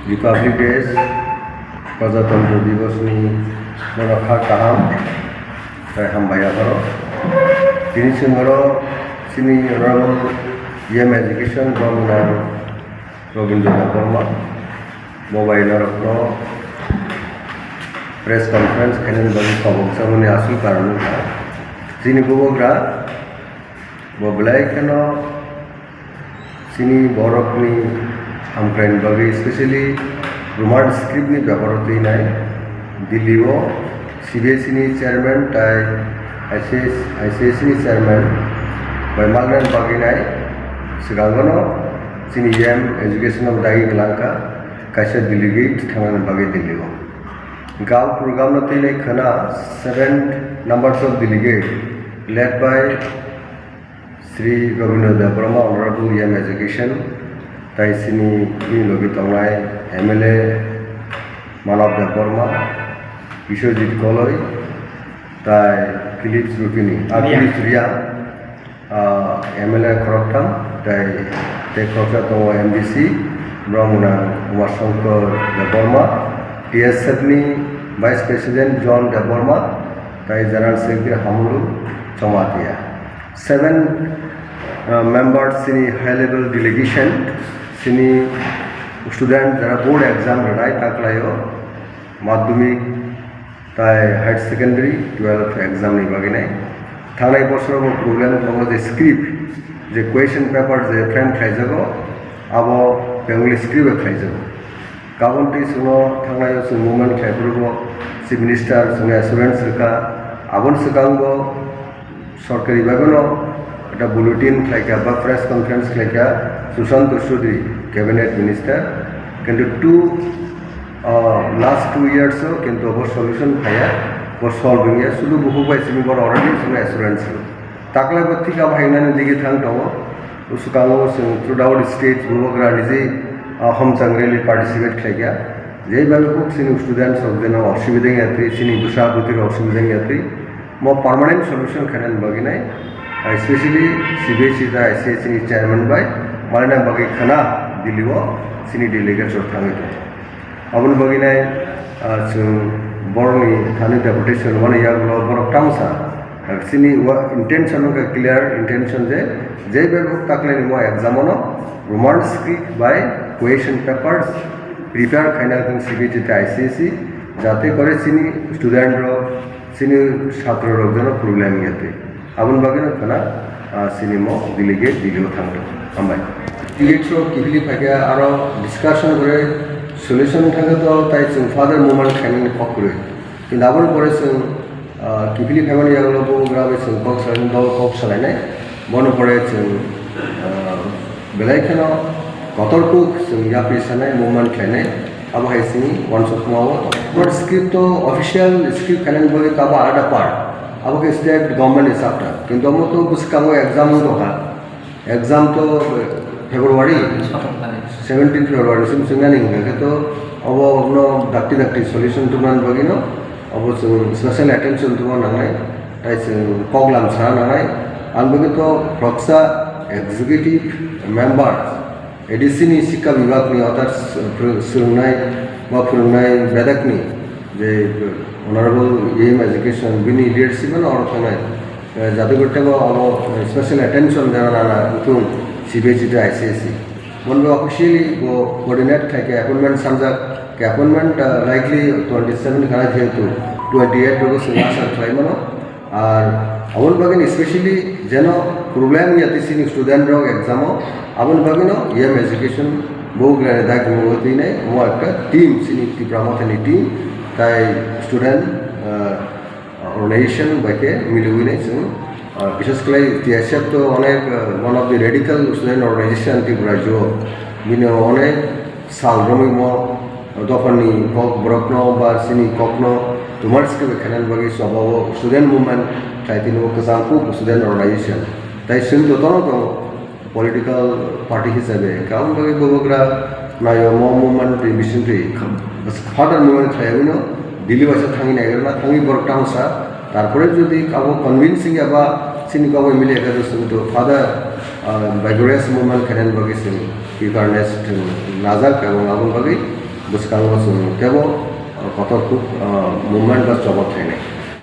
Republic Days, Prajatantra Divas ni Monakha Kaham, Sai Hambaya Karo. Tini Singaro, Sini Honorable EM Education, Brahmana Robindra Verma, Mobile Rakno, Press Conference, Kenan Bagi Kabuk Samuni Asul Karanu Ka. Sini Bubogra, Boblai Kano, Sini Borok ni Hamkrain Bagi, especially Rumad script ni Babaroti Nai, Diliwo, CBSE ni Chairman, ICSE ni Chairman, by Malnan Bagi Nai, Sigangano, Sini EM Education of Dai Lanka, Kasha Delegate, Thangan Bagi Diliwo. Gav program na tine khana 7 numbers of delegate led by Sri Rabindra Devarma, Honorable EM Education, Tai Sini Logi Tongai, MLA Manav Devarma, Vishwajit Koloi, Tai Philips Rupini, Philips Ria, MLA Khoroktam, Tai Tekhoka Tongo MDC, Brahmana Umashankar Devarma, TS Sabni, Vice President John Devarma, Tai General Secretary Hamulu Chamatia. 7 members Sini high level delegation, Sini student jara board exam Radai Taklayo, Madhyamik, Tai higher secondary 12th exam ni baginai. Thangai borsor mo problem ko je script, je question paper je frame khaijago, abo Bengali script khaijago. Kaunti suno thangai su movement khaibugo, Chief Minister sunga students ka, abon sekango সরকারি ভাবেও একটা bulletin খাইকা বা press conference খাইকা Sushanta Chowdhury cabinet minister কিন্তু last 2 ইয়ার্সও কিন্তু অবর সলিউশন খাইয়া বর সলভিং ইয়া শুধু বহু পাইছি বর অলরেডি শুনে অ্যাসুরেন্স তাকলা বর্তিকা ভাইনানি দিকে থাং দङ उसुकाङो जों थ्रुड आउट स्टेट बुबग्रा निजे हमचांग्रेलि पार्टिसिपेट खाइया जेबाबे कुक सिनि स्टुडेन्ट्स अफ देन असुबिदा यात्री सिनि बुसाबुतिर असुबिदा यात्री more permanent solution khanan baginai, especially CBSE da ICSE ni chairman by Malina Bagi Khana Diliwo sini delegates or thangitu. Abun baginai borni thani deputation one yaglo borok tamsa sini intention ka clear intention je bego takle ni mo exam ono remand script by question papers prepare khaina thing CBSE da ICSE jate kore sini student ro sini ছাত্র রোগজনের problem ইয়াতে আবুন বাগিনা খানা সিনিমো ডিলিগেট দিলিও থাকতো আমবাই ডিলিগেটসও কিফিলি ফাইকে আরো discussion করে solution থাকে তো তাই जों ফাদার মুভমেন্ট খাইনি পক করে কিন্তু আবুন পরে जों কিফিলি ফাইমানি ইয়াগুলো গ্রামে जों পক সালাইন দাও পক সালাইনাই বনো পরে जों বেলাইখানো কতরকুক जों ইয়াপি সানাই মুভমেন্ট খাইনাই अब है सिनी वंश कुमाओ बट स्क्रिप्ट तो ऑफिशियल स्क्रिप्ट खाने बगे काबा आलादा पार्ट अब के स्टेट गवर्नमेंट हिसाबटा किंतु हम तो बुसकामो एग्जाम तो हा एग्जाम तो फेब्रुआरी 17 फेब्रुआरी सिम सिंगानी होगे तो अब नो दाक्टी सॉल्यूशन तो मान बगिनो अब स्पेशल अटेंशन तो नांगाय ताइसे पगलाम सा नांगाय आन बगे तो प्रक्सा एग्जीक्यूटिव मेंबर एडिसिनी शिक्षा विभाग नि अर्थात फोरोंनाय बेदाकनि जे अनारेबल एम एजुकेशन बिनि लिडारशिप और थानाय जाते गटेको अब स्पेशल अटेंशन जाना तो CBSE दा ICSE मनबे ऑफिशियली वो कोऑर्डिनेट थाके अपॉइंटमेंट समजा के अपॉइंटमेंट लाइकली 27 खाना जेतु 28 को सुनासा थाइमनो और अवन बागन स्पेशली जेनो प्रॉब्लम याति सिनि स्टूडेंट रो एग्जामो अवन बागनो एम एजुकेशन बोग्रा दाग मोती नै मो একটা टीम सिनि टिप्रामथनि टीम ताइ स्टूडेंट ऑर्गेनाइजेशन बाके मिलुइ नै जों विशेष করে টিএসএফ তো অনেক one of the radical student organisation টিপ্রাজো বিনে অনেক সাল রমিমো দফানি কক ব্রকনো বা সিনি kokno তোমারসকে খানান বাকি সবাও স্টুডেন্ট মুভমেন্ট তাইতিনো কসামকু স্টুডেন্ট অর্গানাইজেশন তাই সিনতো তনো পলিটিক্যাল পার্টি হিসেবে কারণ বাকি বগরা নায়ো মুভমেন্ট রিভিশনটি ফাদার মুভমেন্ট খাইনো দিল্লি ভাষা থাঙ্গি নাইগেরনা থাঙ্গি বরকটামসা তারপরে যদি কাবো কনভিন্সিং এবা সিনি কাবো মিলে একাদো সিনতো ফাদার বাইগোরিয়াস মুভমেন্ট খানান বাকি সিন প্রিপারনেস নাজাক এবং আবুল বাকি bus kang was tebo kotor ku movement bus jobot thai nei